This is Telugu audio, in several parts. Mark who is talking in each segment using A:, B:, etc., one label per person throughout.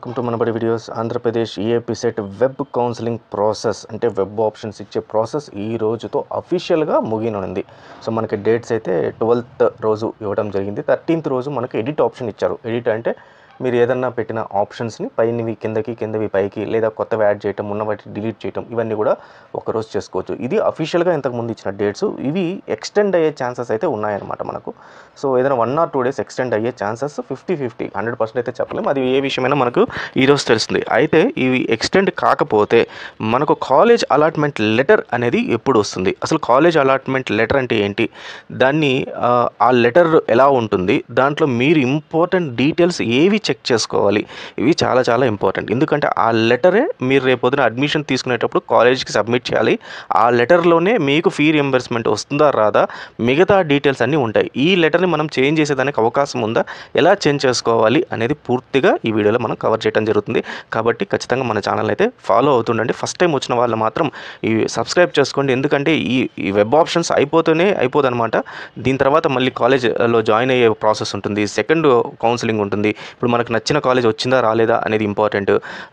A: Welcome to Manabadi videos. Andhra Pradesh EAP set web counselling process అంటే వెబ్ ఆప్షన్స్ ఇచ్చే ప్రాసెస్ ఈ రోజుతో అఫీషియల్గా ముగియనుంది. సో మనకి డేట్స్ అయితే 12th రోజు ఇవ్వడం జరిగింది. 13th రోజు మనకి ఎడిట్ ఆప్షన్ ఇచ్చారు. ఎడిట్ అంటే మీరు ఏదన్నా పెట్టిన ఆప్షన్స్ని పైనవి కిందవి పైకి లేదా కొత్తవి యాడ్ చేయటం, ఉన్న వాటిని డిలీట్ చేయటం, ఇవన్నీ కూడా ఒకరోజు చేసుకోవచ్చు. ఇది అఫీషియల్గా ఇంతకుముందు ఇచ్చిన డేట్స్. ఇవి ఎక్స్టెండ్ అయ్యే ఛాన్సెస్ అయితే ఉన్నాయన్నమాట మనకు. సో ఏదైనా 1 or 2 days ఎక్స్టెండ్ అయ్యే ఛాన్సెస్ 50-50, 100% అయితే చెప్పలేము. అది ఏ విషయమైనా మనకు ఈరోజు తెలుస్తుంది. అయితే ఇవి ఎక్స్టెండ్ కాకపోతే మనకు కాలేజ్ అలాట్మెంట్ లెటర్ అనేది ఎప్పుడు వస్తుంది, అసలు కాలేజ్ అలాట్మెంట్ లెటర్ అంటే ఏంటి, దాన్ని ఆ లెటర్ ఎలా ఉంటుంది, దాంట్లో మీరు ఇంపార్టెంట్ డీటెయిల్స్ ఏవి చెక్ చేసుకోవాలి, ఇవి చాలా చాలా ఇంపార్టెంట్. ఎందుకంటే ఆ లెటరే మీరు రేపొద్దున అడ్మిషన్ తీసుకునేటప్పుడు కాలేజ్కి సబ్మిట్ చేయాలి. ఆ లెటర్లోనే మీకు ఫీ రింబర్స్మెంట్ వస్తుందా రాదా, మిగతా డీటెయిల్స్ అన్నీ ఉంటాయి. ఈ లెటర్ని మనం చేంజ్ చేసేదానికి అవకాశం ఉందా, ఎలా చేంజ్ చేసుకోవాలి అనేది పూర్తిగా ఈ వీడియోలో మనం కవర్ చేయడం జరుగుతుంది. కాబట్టి ఖచ్చితంగా మన ఛానల్ అయితే ఫాలో అవుతుండండి. ఫస్ట్ టైం వచ్చిన వాళ్ళు మాత్రం ఈ సబ్స్క్రైబ్ చేసుకోండి. ఎందుకంటే ఈ వెబ్ ఆప్షన్స్ అయిపోదన్నమాట. దీని తర్వాత మళ్ళీ కాలేజ్లో జాయిన్ అయ్యే ప్రాసెస్ ఉంటుంది, సెకండ్ కౌన్సిలింగ్ ఉంటుంది. ఇప్పుడు మనకు నచ్చిన కాలేజ్ వచ్చిందా రాలేదా అనేది ఇంపార్టెంట్.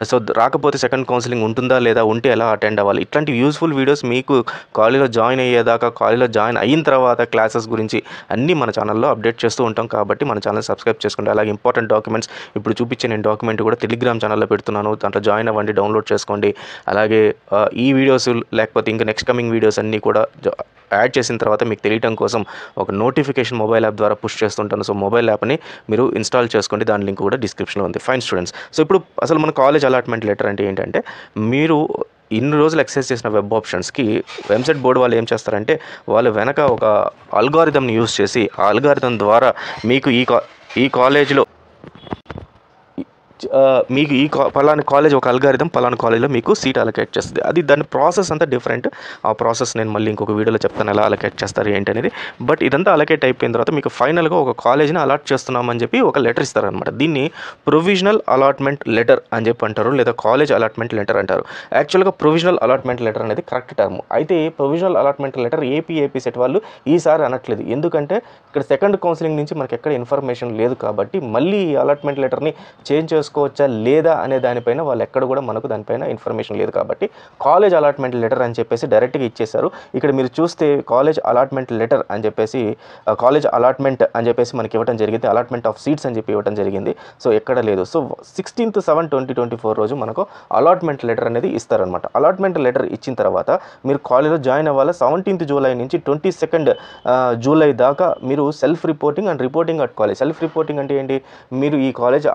A: సో రాకపోతే సెకండ్ కౌన్సిలింగ్ ఉంటుందా లేదా, ఉంటే ఎలా అటెండ్ అవ్వాలి, ఇట్లాంటి యూస్ఫుల్ వీడియోస్ మీకు కాలేజ్లో జాయిన్ అయ్యేదాకా, కాలేజ్లో జాయిన్ అయిన తర్వాత క్లాసెస్ గురించి అన్నీ మన ఛానల్లో అప్డేట్ చేస్తూ ఉంటాం. కాబట్టి మన ఛానల్ సబ్స్క్రైబ్ చేసుకోండి. అలాగే ఇంపార్టెంట్ డాక్యుమెంట్స్ ఇప్పుడు చూపించే నేను డాక్యుమెంట్ కూడా టెలిగ్రామ్ ఛానల్లో పెడుతున్నాను, దాంట్లో జాయిన్ అవ్వండి, డౌన్లోడ్ చేసుకోండి. అలాగే ఈ వీడియోస్ లేకపోతే ఇంకా నెక్స్ట్ కమింగ్ వీడియోస్ అన్నీ కూడా యాడ్ చేసిన తర్వాత మీకు తెలియటం కోసం ఒక నోటిఫికేషన్ మొబైల్ యాప్ ద్వారా పుష్ చేస్తుంటాను. సో మొబైల్ యాప్ని మీరు ఇన్స్టాల్ చేసుకోండి, దాని లింక్ కూడా డిస్క్రిప్షన్లో ఉంది. ఫైన్ స్టూడెంట్స్, సో ఇప్పుడు అసలు మన కాలేజ్ అలాట్మెంట్ లెటర్ అంటే ఏంటంటే, మీరు ఇన్ని రోజులు ఎక్సెస్ చేసిన వెబ్ ఆప్షన్స్కి వెబ్సైట్ బోర్డు వాళ్ళు ఏం చేస్తారంటే, వాళ్ళు వెనక ఒక అల్గారిథంని యూజ్ చేసి ఆ అల్గారిథం ద్వారా మీకు ఈ కాలేజీలో మీకు పలానా కాలేజ్ ఒక అల్గారిథం పలానా కాలేజ్లో మీకు సీట్ అలొకేట్ చేస్తుంది. అది దాని ప్రాసెస్ అంతా డిఫరెంట్. ఆ ప్రాసెస్ నేను మళ్ళీ ఇంకొక వీడియోలో చెప్తాను ఎలా అలొకేట్ చేస్తారు ఏంటి అనేది. బట్ ఇదంతా అలొకేట్ అయిపోయిన తర్వాత మీకు ఫైనల్గా ఒక కాలేజ్ని అలాట్ చేస్తున్నామని చెప్పి ఒక లెటర్ ఇస్తారనమాట. దీన్ని ప్రొవిజనల్ అలాట్మెంట్ లెటర్ అని చెప్పి అంటారు, లేదా కాలేజ్ అలాట్మెంట్ లెటర్ అంటారు. యాక్చువల్గా ప్రొవిజనల్ అలాట్మెంట్ లెటర్ అనేది కరెక్ట్ టర్మ్. అయితే provisional allotment letter AP set వాళ్ళు ఈసారి అనట్లేదు. ఎందుకంటే ఇక్కడ సెకండ్ కౌన్సిలింగ్ నుంచి మనకి ఎక్కడ ఇన్ఫర్మేషన్ లేదు కాబట్టి మళ్ళీ ఈ అలాట్మెంట్ లెటర్ని చేంజ్ చేసుకోవచ్చా లేదా అనే దానిపైన వాళ్ళు ఎక్కడ కూడా మనకు దానిపైన ఇన్ఫర్మేషన్ లేదు. కాబట్టి కాలేజ్ అలాట్మెంట్ లెటర్ అని చెప్పేసి డైరెక్ట్గా ఇచ్చేశారు. ఇక్కడ మీరు చూస్తే కాలేజ్ అలాట్మెంట్ లెటర్ అని చెప్పేసి కాలేజ్ అలాట్మెంట్ అని చెప్పేసి మనకి ఇవ్వడం జరిగింది. అలాట్మెంట్ ఆఫ్ సీట్స్ అని చెప్పి ఇవ్వడం జరిగింది. సో ఎక్కడ లేదు. సో 16/7/2024 రోజు మనకు అలాట్మెంట్ లెటర్ అనేది ఇస్తారనమాట. అలాట్మెంట్ లెటర్ ఇచ్చిన తర్వాత మీరు కాలేజ్లో జాయిన్ అవ్వాలి. 17th జూలై నుంచి 22nd జూలై దాకా మీరు self reporting and reporting at college. Self reporting అంటే ఏంటి, మీరు ఈ కాలేజ్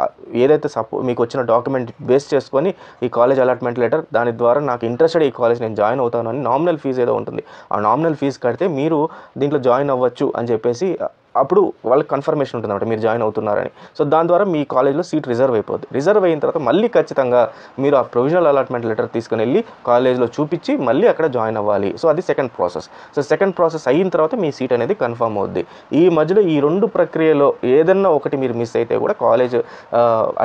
A: ఏదైతే మీకు వచ్చిన డాక్యుమెంట్ బేస్ చేసుకొని ఈ కాలేజ్ అలాట్మెంట్ లెటర్, దాని ద్వారా నాకు ఇంట్రెస్టెడ్ ఈ కాలేజ్ నేను జాయిన్ అవుతాను అని నామినల్ ఫీజు ఏదో ఉంటుంది, ఆ నామినల్ ఫీజు కడితే మీరు దీంట్లో జాయిన్ అవ్వచ్చు అని చెప్పేసి అప్పుడు వాళ్ళకి కన్ఫర్మేషన్ ఉంటుంది అనమాట మీరు జాయిన్ అవుతున్నారని. సో దాని ద్వారా మీ కాలేజ్లో సీట్ రిజర్వ్ అయిపోద్ది. రిజర్వ్ అయిన తర్వాత మళ్ళీ ఖచ్చితంగా మీరు ఆ ప్రొవిజనల్ అలాట్మెంట్ లెటర్ తీసుకుని వెళ్ళి కాలేజ్లో చూపించి మళ్ళీ అక్కడ జాయిన్ అవ్వాలి. సో అది second process. So second process అయిన తర్వాత మీ సీట్ అనేది కన్ఫర్మ్ అవుద్ది. ఈ మధ్యలో ఈ రెండు ప్రక్రియలో ఏదన్నా ఒకటి మీరు మిస్ అయితే కూడా కాలేజ్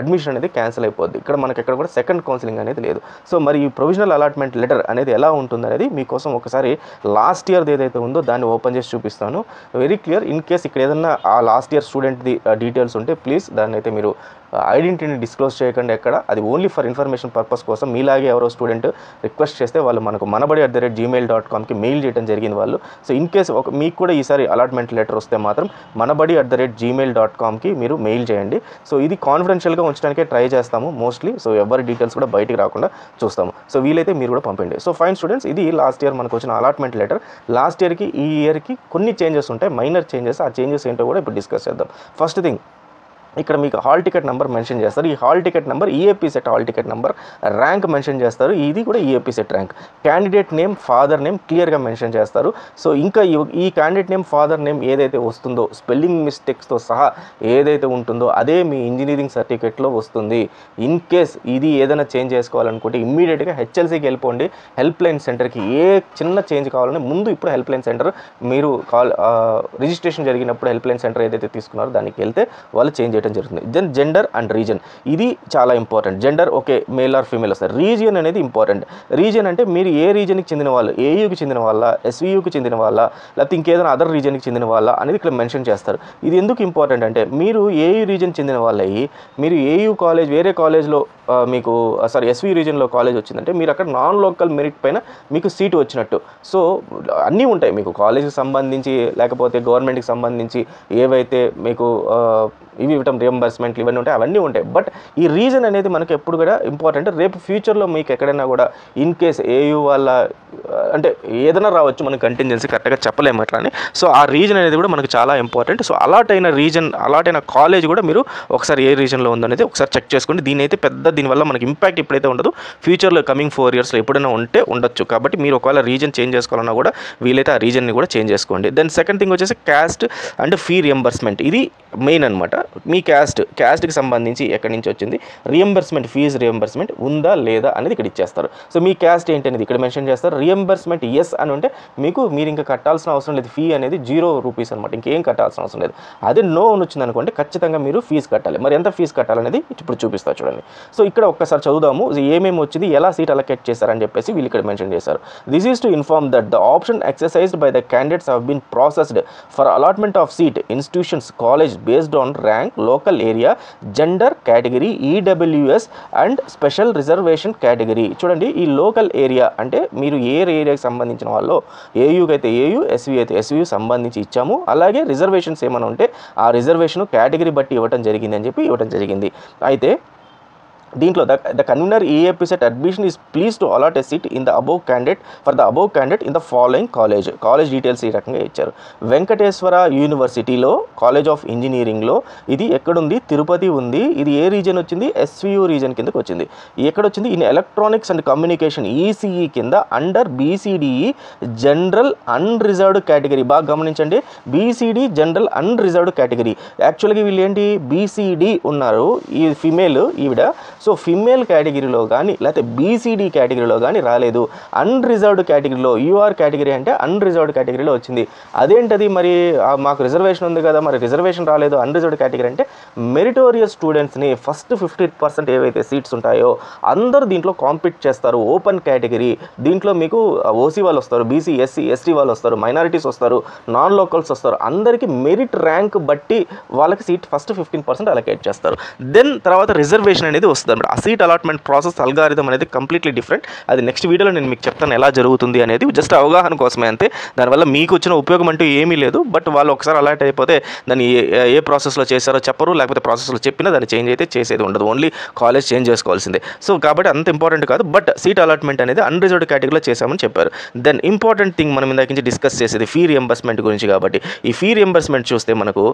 A: అడ్మిషన్ అనేది క్యాన్సిల్ అయిపోద్ది. ఇక్కడ మనకి ఎక్కడ కూడా సెకండ్ కౌన్సిలింగ్ అనేది లేదు. సో మరి ఈ ప్రొవిజనల్ అలాట్మెంట్ లెటర్ అనేది ఎలా ఉంటుంది అనేది మీకోసం ఒకసారి లాస్ట్ ఇయర్ది ఏదైతే ఉందో దాన్ని ఓపెన్ చేసి చూపిస్తాను. Very clear. ఇన్ కేస్ ఇక్కడ ఏదన్నా ఆ లాస్ట్ ఇయర్ స్టూడెంట్ది డీటెయిల్స్ ఉంటే ప్లీజ్ దాన్ని అయితే మీరు ఐడెంటిటీని డిస్క్లోజ్ చేయకండి ఎక్కడ. అది ఓన్లీ ఫర్ ఇన్ఫర్మేషన్ పర్పస్ కోసం. మీలాగే ఎవరో స్టూడెంట్ రిక్వెస్ట్ చేస్తే వాళ్ళు మనకు manabadi@gmail.comకి మెయిల్ చేయడం జరిగింది వాళ్ళు. సో ఇన్ కేస్ మీకు కూడా ఈసారి అలాట్మెంట్ లెటర్ వస్తే మాత్రం manabadi@gmail.comకి మీరు మెయిల్ చేయండి. సో ఇది కాన్ఫిడెన్షియల్గా ఉంచడానికే ట్రై చేస్తాము మోస్ట్లీ. సో ఎవరి డీటెయిల్స్ కూడా బయటికి రాకుండా చూస్తాము. సో వీలైతే మీరు కూడా పంపండి. సో ఫైన్ స్టూడెంట్స్, ఇది లాస్ట్ ఇయర్ మనకు వచ్చిన అలాట్మెంట్ లెటర్. లాస్ట్ ఇయర్కి ఈ ఇయర్కి కొన్ని చేంజెస్ ఉంటాయి, మైనర్ చేంజెస్. ఆ చేంజెస్ ఏంటో కూడా ఇప్పుడు డిస్కస్ చేద్దాం. ఫస్ట్ థింగ్, ఇక్కడ మీకు హాల్ టికెట్ నెంబర్ మెన్షన్ చేస్తారు. ఈ hall ticket number EAP set hall ticket number, rank mention చేస్తారు. ఇది కూడా EAP set rank. Candidate name, father name క్లియర్గా మెన్షన్ చేస్తారు. సో ఇంకా ఈ క్యాండిడేట్ నేమ్, ఫాదర్ నేమ్ ఏదైతే వస్తుందో స్పెల్లింగ్ మిస్టేక్స్తో సహా ఏదైతే ఉంటుందో అదే మీ ఇంజనీరింగ్ సర్టిఫికేట్లో వస్తుంది. ఇన్ కేస్ ఇది ఏదైనా చేంజ్ చేసుకోవాలనుకుంటే ఇమ్మీడియట్గా హెచ్ఎల్సీకి వెళ్ళిపోండి. హెల్ప్ లైన్ సెంటర్కి ఏ చిన్న చేంజ్ కావాలని ముందు ఇప్పుడు హెల్ప్ లైన్ సెంటర్ మీరు రిజిస్ట్రేషన్ జరిగినప్పుడు హెల్ప్ లైన్ సెంటర్ ఏదైతే తీసుకున్నారో దానికి వెళ్తే వాళ్ళు చేంజ్ చేయడం జరుగుతుంది. దెన్ జెండర్ అండ్ రీజన్, ఇది చాలా important. Gender okay, male or female వస్తారు. రీజియన్ అనేది ఇంపార్టెంట్. రీజియన్ అంటే మీరు ఏ రీజన్కి చెందిన వాళ్ళు, ఏయూకి చెందిన వాళ్ళ, ఎస్వీయూకి చెందిన వాళ్ళ, లేకపోతే ఇంకేదైనా అదర్ రీజన్కి చెందిన వాళ్ళ అనేది ఇక్కడ మెన్షన్ చేస్తారు. ఇది ఎందుకు ఇంపార్టెంట్ అంటే మీరు ఏయూ రీజన్ చెందిన వాళ్ళయి మీరు ఏయూ కాలేజ్ వేరే కాలేజ్లో మీకు ఎస్వీ రీజన్లో కాలేజ్ వచ్చిందంటే మీరు అక్కడ నాన్ లోకల్ మెరిట్ పైన మీకు సీటు వచ్చినట్టు. సో అన్నీ ఉంటాయి మీకు కాలేజ్కి సంబంధించి, లేకపోతే గవర్నమెంట్కి సంబంధించి ఏవైతే మీకు ఇవి ఇవ్వటం రియంబర్స్మెంట్లు ఇవన్నీ ఉంటాయి, అవన్నీ ఉంటాయి. బట్ ఈ రీజన్ అనేది మనకు ఎప్పుడు కూడా ఇంపార్టెంట్. రేపు ఫ్యూచర్లో మీకు ఎక్కడైనా కూడా ఇన్ కేస్ ఏయూ వాళ్ళ అంటే ఏదైనా రావచ్చు, మనకు కంటింజెన్సీ కరెక్ట్గా చెప్పలేము అట్లా అని. సో ఆ రీజన్ అనేది కూడా మనకు చాలా ఇంపార్టెంట్. సో అలాట్ అయిన రీజన్, అలాట్ అయిన కాలేజ్ కూడా మీరు ఒకసారి ఏ రీజన్లో ఉందనేది ఒకసారి చెక్ చేసుకోండి. దీని అయితే దీనివల్ల మనకి ఇంపాక్ట్ ఇప్పుడైతే ఉండదు, ఫ్యూచర్లో కమింగ్ 4 yearsలో ఎప్పుడైనా ఉంటే ఉండొచ్చు. కాబట్టి మీరు ఒకవేళ రీజన్ చేంజ్ చేసుకోవాలన్నా కూడా వీలైతే ఆ రీజన్ని కూడా చేంజ్ చేసుకోండి. దెన్ సెకండ్ థింగ్ వచ్చేసి క్యాస్ట్ అండ్ ఫీ రియంబర్స్మెంట్, ఇది మెయిన్ అనమాట. మీ క్యాస్ట్కి సంబంధించి ఎక్కడి నుంచి వచ్చింది, రియంబర్స్మెంట్, ఫీజు రియంబర్స్మెంట్ ఉందా లేదా అనేది ఇక్కడ ఇచ్చేస్తారు. సో మీ క్యాస్ట్ ఏంటి అనేది ఇక్కడ మెన్షన్ చేస్తారు. రియంబర్స్మెంట్ ఎస్ అని ఉంటే మీరు ఇంకా కట్టాల్సిన అవసరం లేదు, ఫీ అనేది 0 rupees అనమాట, ఇంకేం కట్టాల్సిన అవసరం లేదు. అదే నో అని వచ్చింది అనుకోండి, ఖచ్చితంగా మీరు ఫీజు కట్టాలి. మరి ఎంత ఫీజు కట్టాలనేది ఇప్పుడు చూపిస్తా చూడండి. సో ఇక్కడ ఒక్కసారి చదువుదాము, ఏమేమి వచ్చింది, ఎలా సీట్ అలొకేట్ చేశారని చెప్పేసి వీళ్ళు ఇక్కడ మెన్షన్ చేశారు. This is to inform that the option exercised by the candidates have been processed for allotment of seat institutions college based on rank, local area, gender category, EWS and special reservation category. చూడండి, ఈ లోకల్ ఏరియా అంటే మీరు ఏ ఏరియాకి సంబంధించిన వాళ్ళు, ఏయూకి అయితే ఏయూ, ఎస్వీ అయితే ఎస్వీ సంబంధించి ఇచ్చాము. అలాగే రిజర్వేషన్స్ ఏమైనా ఉంటే ఆ రిజర్వేషన్ కేటగిరీ బట్టి ఇవ్వడం జరిగింది అని చెప్పి ఇవ్వడం జరిగింది. అయితే దీంట్లో the convenor EAPCET admission is please to allot a seat in the above candidate for the above candidate in the following college details ఈ రకంగా ఇచ్చారు. వెంకటేశ్వర యూనివర్సిటీలో కాలేజ్ ఆఫ్ ఇంజనీరింగ్లో, ఇది ఎక్కడుంది, తిరుపతి ఉంది. ఇది ఏ రీజన్ వచ్చింది, ఎస్వీయూ రీజన్ కిందకి వచ్చింది. ఎక్కడొచ్చింది, in electronics and communication ECE కింద under BCDE general unreserved category. బాగా గమనించండి, బీసీడీ జనరల్ అన్రిజర్వ్డ్ కేటగిరీ. యాక్చువల్గా వీళ్ళు ఏంటి, బీసీడీ ఉన్నారు, ఈ ఫిమేల్ ఈవిడ. సో ఫిమేల్ కేటగిరీలో కానీ లేకపోతే బీసీడీ కేటగిరీలో కానీ రాలేదు, అన్రిజర్వ్డ్ కేటగిరీలో, యూఆర్ కేటగిరీ అంటే అన్రిజర్వ్డ్ కేటగిరీలో వచ్చింది. అదేంటది మరి, మాకు రిజర్వేషన్ ఉంది కదా, మరి రిజర్వేషన్ రాలేదు, అన్రిజర్వ్డ్ కేటగిరీ అంటే మెరిటోరియస్ స్టూడెంట్స్ని ఫస్ట్ 50% ఏవైతే సీట్స్ ఉంటాయో అందరూ దీంట్లో కాంపీట్ చేస్తారు. ఓపెన్ కేటగిరీ, దీంట్లో మీకు ఓసీ వాళ్ళు వస్తారు, బీసీ ఎస్సీ ఎస్టీ వాళ్ళు వస్తారు, మైనారిటీస్ వస్తారు, నాన్ లోకల్స్ వస్తారు. అందరికీ మెరిట్ ర్యాంక్ బట్టి వాళ్ళకి సీట్ ఫస్ట్ 15% అలొకేట్ చేస్తారు. దెన్ తర్వాత రిజర్వేషన్ అనేది వస్తుంది. ఆ సీట్ అలాట్మెంట్ ప్రాసెస్ అల్గారిథం అనేది కంప్లీట్లీ డిఫరెంట్. అది నెక్స్ట్ వీడియోలో నేను మీకు చెప్తాను ఎలా జరుగుతుంది అనేది, జస్ట్ అవగాహన కోసమే అంతే. దానివల్ల మీకు వచ్చిన ఉపయోగం అంటూ ఏమీ లేదు. బట్ వాళ్ళు ఒకసారి అలాట్ అయిపోతే దాన్ని ఏ ప్రాసెస్లో చేశారో చెప్పరు, లేకపోతే ప్రాసెస్లో చెప్పినా దాన్ని చేంజ్ అయితే చేసేది ఉండదు, ఓన్లీ కాలేజ్ చేంజ్ చేసుకోవాల్సిందే. సో కాబట్టి అంత ఇంపార్టెంట్ కాదు. బట్ సీట్ అలాట్మెంట్ అనేది అన్రిజర్వ్డ్ కేటగిరీలో చేశామని చెప్పారు. దెన్ ఇంపార్టెంట్ థింగ్ మనం ఇందాక నుంచి డిస్కస్ చేసేది ఫీ రియంబర్స్మెంట్ గురించి. కాబట్టి ఈ ఫీ రియంబర్స్మెంట్ చూస్తే మనకు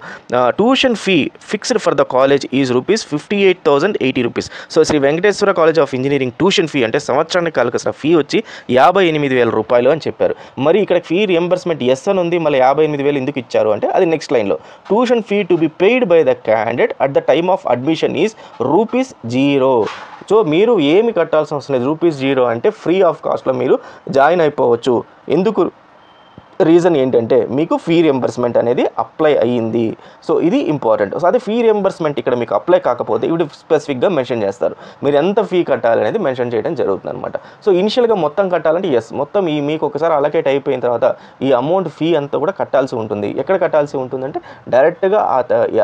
A: tuition fee fixed for the college is ₹58,080. So Sri Venkateswara college of engineering tuition fee అంటే సంవత్సరానికి కావాల్సిన ఫీ వచ్చి ₹58,000 అని చెప్పారు. మరి ఇక్కడ ఫీ రియంబర్స్మెంట్ ఎస్ అని ఉంది, మళ్ళీ 58,000 ఎందుకు ఇచ్చారు అంటే అది నెక్స్ట్ లైన్లో. Tuition fee to be paid by the candidate at the time of admission is ₹0. So మీరు ఏమి కట్టాల్సిన అవసరం లేదు, ₹0 అంటే ఫ్రీ ఆఫ్ కాస్ట్లో మీరు జాయిన్ అయిపోవచ్చు. ఎందుకు, రీజన్ ఏంటంటే మీకు ఫీ రియంబర్స్మెంట్ అనేది అప్లై అయ్యింది. సో ఇది ఇంపార్టెంట్. సో అదే ఫీ రియంబర్స్మెంట్ ఇక్కడ మీకు అప్లై కాకపోతే ఇవి స్పెసిఫిక్గా మెన్షన్ చేస్తారు, మీరు ఎంత ఫీ కట్టాలి అనేది మెన్షన్ చేయడం జరుగుతుంది అనమాట. సో ఇనిషియల్గా మొత్తం కట్టాలంటే ఎస్, మొత్తం మీకు ఒకసారి అలొకేట్ అయిపోయిన తర్వాత ఈ అమౌంట్ ఫీ అంతా కూడా కట్టాల్సి ఉంటుంది. ఎక్కడ కట్టాల్సి ఉంటుందంటే డైరెక్ట్గా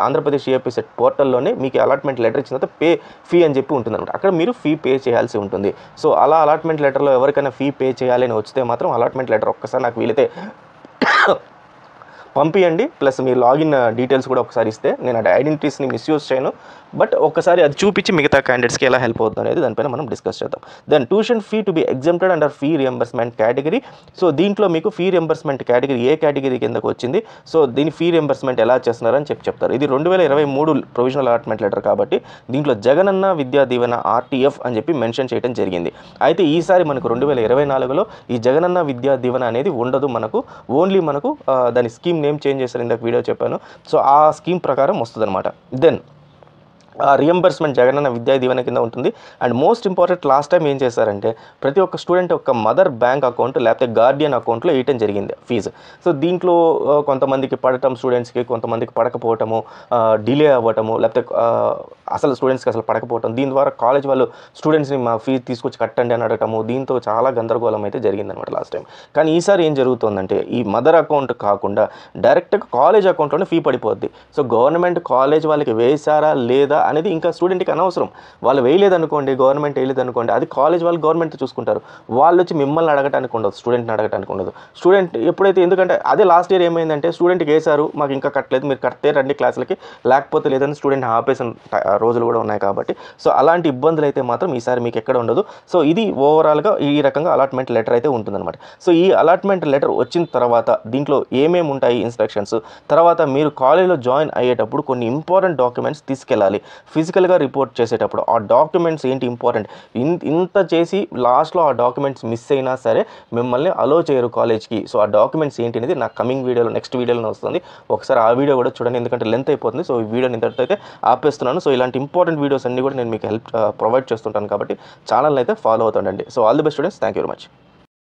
A: ఆంధ్రప్రదేశ్ ఈఏపీ సెట్ పోర్టల్లోనే మీకు అలాట్మెంట్ లెటర్ ఇచ్చిన తర్వాత ఫీ అని చెప్పి ఉంటుంది అనమాట. అక్కడ మీరు ఫీ పే చేయాల్సి ఉంటుంది. సో అలా అలాట్మెంట్ లెటర్లో ఎవరికైనా ఫీ పే చేయాలని వచ్చితే మాత్రం అలాట్మెంట్ లెటర్ ఒక్కసారి నాకు వీలైతే పంపియండి. ప్లస్ మీ లాగిన్ డీటెయిల్స్ కూడా ఒకసారి ఇస్తే నేను ఆ ఐడెంటిటీస్ని మిస్యూజ్ చేయను. బట్ ఒక్కసారి అది చూపించి మిగతా క్యాండిడేట్స్కి ఎలా హెల్ప్ అవుతుంది అనేది దానిపైన మనం డిస్కస్ చేద్దాం. Then tuition fee to be exempted under fee reimbursement category. So దీంట్లో మీకు ఫీ రియంబర్స్మెంట్ కేటగిరీ ఏ కేటగిరీ కిందకు వచ్చింది, సో దీని ఫీ రియంబర్స్మెంట్ ఎలా చేస్తున్నారని చెప్తారు. ఇది 2023 ప్రొవిజనల్ అలాట్మెంట్ లెటర్ కాబట్టి దీంట్లో జగనన్న విద్యా దీవెన ఆర్టీఎఫ్ అని చెప్పి మెన్షన్ చేయడం జరిగింది. అయితే ఈసారి మనకు 2024లో ఈ జగనన్న విద్యా దీవెన అనేది ఉండదు, మనకు ఓన్లీ మనకు దాని స్కీమ్ నేమ్ చేంజ్ చేశారు, ఇందాక వీడియో చెప్పాను. సో ఆ స్కీమ్ ప్రకారం వస్తుంది అనమాట. దెన్ రియంబర్స్మెంట్ జగనన్న విద్యా దీవెన కింద ఉంటుంది. And most important last time ఏం చేశారంటే ప్రతి ఒక్క స్టూడెంట్ యొక్క మదర్ బ్యాంక్ అకౌంట్ లేకపోతే గార్డియన్ అకౌంట్లో వేయటం జరిగింది ఫీజు. సో దీంట్లో కొంతమందికి పడటం, స్టూడెంట్స్కి కొంతమందికి పడకపోవటము, డిలే అవ్వటము, లేకపోతే అసలు స్టూడెంట్స్కి అసలు పడకపోవటం, దీని ద్వారా కాలేజ్ వాళ్ళు స్టూడెంట్స్ని మా ఫీజు తీసుకొచ్చి కట్టండి అని అడగటము, దీంతో చాలా గందరగోళం అయితే జరిగిందనమాట లాస్ట్ టైం. కానీ ఈసారి ఏం జరుగుతుందంటే ఈ మదర్ అకౌంట్ కాకుండా డైరెక్ట్గా కాలేజ్ అకౌంట్లోనే ఫీ పడిపోద్ది. సో గవర్నమెంట్ కాలేజ్ వాళ్ళకి వేశారా లేదా అనేది ఇంకా స్టూడెంట్కి అనవసరం. వాళ్ళు వేయలేదనుకోండి, గవర్నమెంట్ వేయలేదనుకోండి, అది కాలేజ్ వాళ్ళు గవర్నమెంట్ చూసుకుంటారు. వాళ్ళు వచ్చి మిమ్మల్ని అడగటానికి ఉండదు, స్టూడెంట్ని అడగటానికి ఉండదు. స్టూడెంట్ ఎప్పుడైతే, ఎందుకంటే అదే లాస్ట్ ఇయర్ ఏమైందంటే స్టూడెంట్కి వేశారు, మాకు ఇంకా కట్టలేదు, మీరు కడితే రండి క్లాసులకి, లేకపోతే లేదని స్టూడెంట్ ఆపేసిన రోజులు కూడా ఉన్నాయి. కాబట్టి సో అలాంటి ఇబ్బందులు అయితే మాత్రం ఈసారి మీకు ఎక్కడ ఉండదు. సో ఇది ఓవరాల్గా ఈ రకంగా అలాట్మెంట్ లెటర్ అయితే ఉంటుందన్నమాట. సో ఈ అలాట్మెంట్ లెటర్ వచ్చిన తర్వాత దీంట్లో ఏమేమి ఉంటాయి ఇన్స్ట్రక్షన్స్, తర్వాత మీరు కాలేజ్లో జాయిన్ అయ్యేటప్పుడు కొన్ని ఇంపార్టెంట్ డాక్యుమెంట్స్ తీసుకెళ్ళాలి. ఫిజికల్గా రిపోర్ట్ చేసేటప్పుడు ఆ డాక్యుమెంట్స్ ఏంటి ఇంపార్టెంట్, ఇంత చేసి లాస్ట్లో ఆ డాక్యుమెంట్స్ మిస్ అయినా సరే మిమ్మల్ని అలో చేయరు కాలేజ్కి. సో ఆ డాక్యుమెంట్స్ ఏంటి అనేది నాకు కమింగ్ వీడియోలో, నెక్స్ట్ వీడియోలో వస్తుంది. ఒకసారి ఆ వీడియో కూడా చూడండి, ఎందుకంటే లెంత్ అయిపోతుంది. సో ఈ వీడియోని ఇంతటితో అయితే ఆపేస్తున్నాను. సో ఇలాంటి ఇంపార్టెంట్ వీడియోస్ అన్ని కూడా నేను మీకు ప్రొవైడ్ చేస్తుంటాను కాబట్టి ఛానల్ అయితే ఫాలో అవుతానండి. So all the best students, thank you very much.